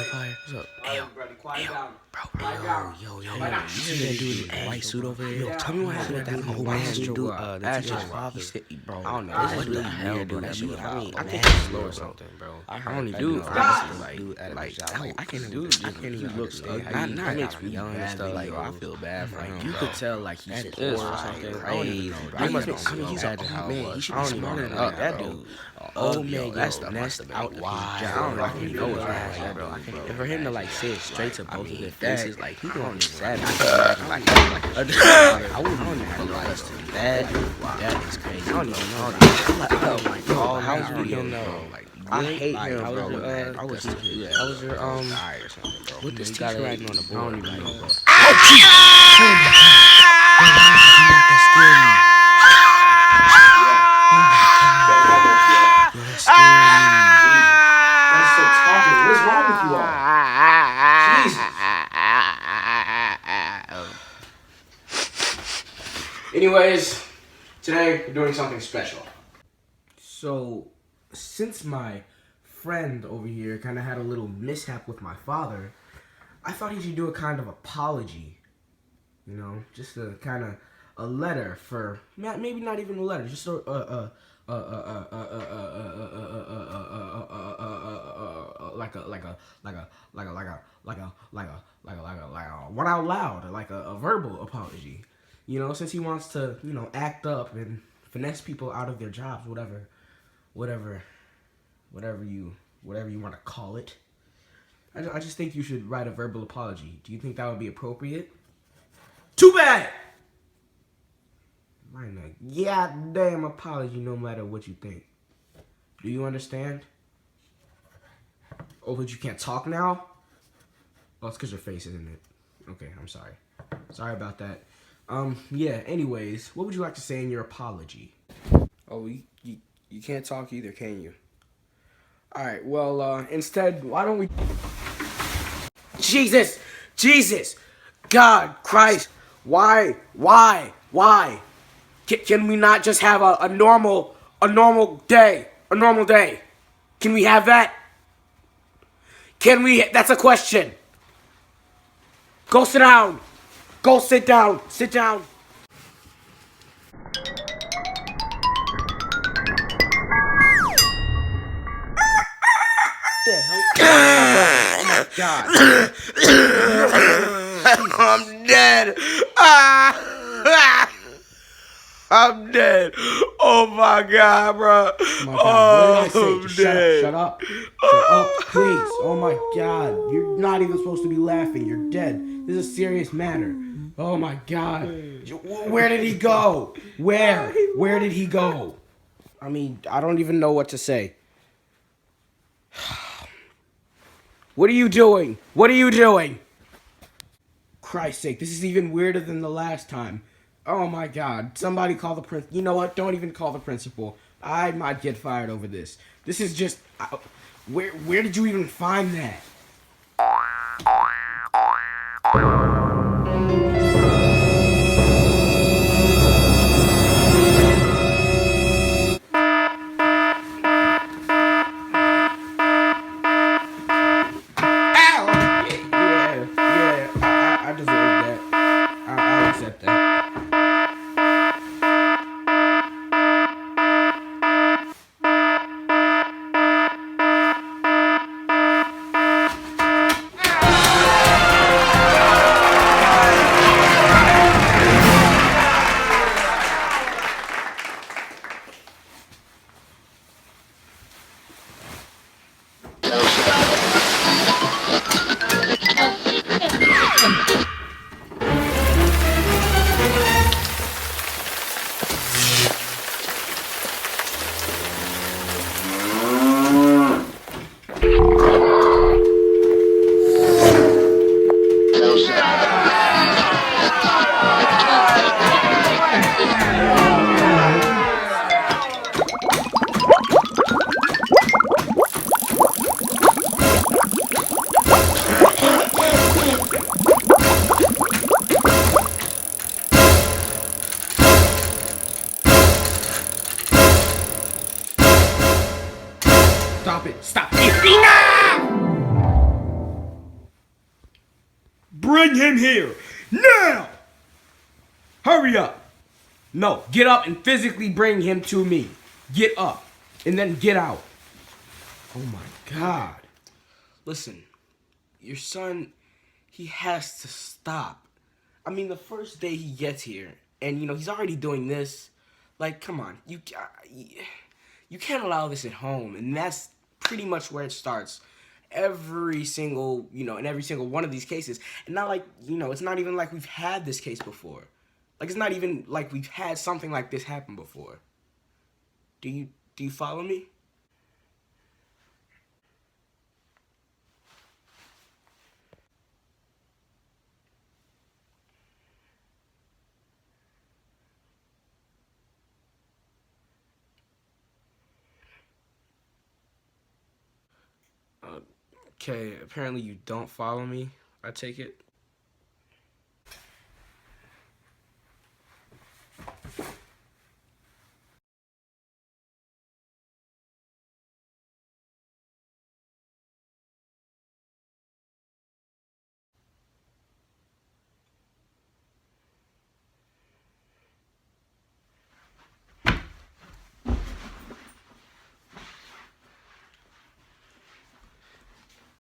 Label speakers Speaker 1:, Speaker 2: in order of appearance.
Speaker 1: Vampire. What's up? Ayo,
Speaker 2: Quiet down.
Speaker 1: Yo. You see that dude in the white suit over there? Yo, tell me what happened with that whole white suit. That's his father. Bro, I don't know. This is really hell, bro. That shit. I mean, I think he's slow or something, bro. I don't even do I can't even look stuck. That makes me young and stuff. Like, I feel bad for him. You could tell like he's poor or something. Crazy. I mean, he's a man. He should be smarter than that dude. Oh man, that's the nest out wide. I don't even know what's wrong with bro. And for him to like say it straight to both of their faces, like he going to savage. I wouldn't realize that is crazy. I don't even know. Oh my god, how's we don't know? I hate him, bro. How was your what this teacher writing on the board? I don't even know, bro. That scared me.
Speaker 2: What's wrong with you all? Jesus. Anyways, today we're doing something special. So, since my friend over here kind of had a little mishap with my father, I thought he should do a kind of apology. You know, just a kind of a letter for, maybe not even a letter, just one out loud, like a verbal apology. You know, since he wants to, you know, act up and finesse people out of their jobs, whatever you want to call it. I just think you should write a verbal apology. Do you think that would be appropriate? Too bad. Write a goddamn apology, no matter what you think. Do you understand? Oh, but you can't talk now? Oh, it's because your face isn't it? Okay, I'm sorry. Sorry about that. Yeah, anyways, what would you like to say in your apology? Oh, you can't talk either, can you? Alright, well, instead, why don't we... Jesus! God, Christ! Why? Can we not just have a normal day? A normal day? Can we have that? Can we? That's a question. Go sit down. Go sit down. Sit down. The hell? Oh my God. I'm dead. I'm dead. Oh my God, bro. Oh, I'm dead. Shut up, please. Oh my God. You're not even supposed to be laughing. You're dead. This is a serious matter. Oh my God. Where did he go? Where did he go? I mean, I don't even know what to say. What are you doing? Christ's sake, this is even weirder than the last time. Oh my God, somebody call the principal. You know what? Don't even call the principal. I might get fired over this. This is just... Where did you even find that? I deserve that. I'll accept that. Stop it. Stop. Enough! bring him here. Now! Hurry up. No, get up and physically bring him to me. Get up. And then get out. Oh my God.
Speaker 1: Listen, your son, he has to stop. I mean, the first day he gets here, and, you know, he's already doing this. Like, come on. You can't allow this at home. And that's pretty much where it starts. Every single, you know, in every single one of these cases. And not like, you know, it's not even like we've had this case before. Like, it's not even like we've had something like this happen before. Do you follow me? Okay, apparently you don't follow me, I take it.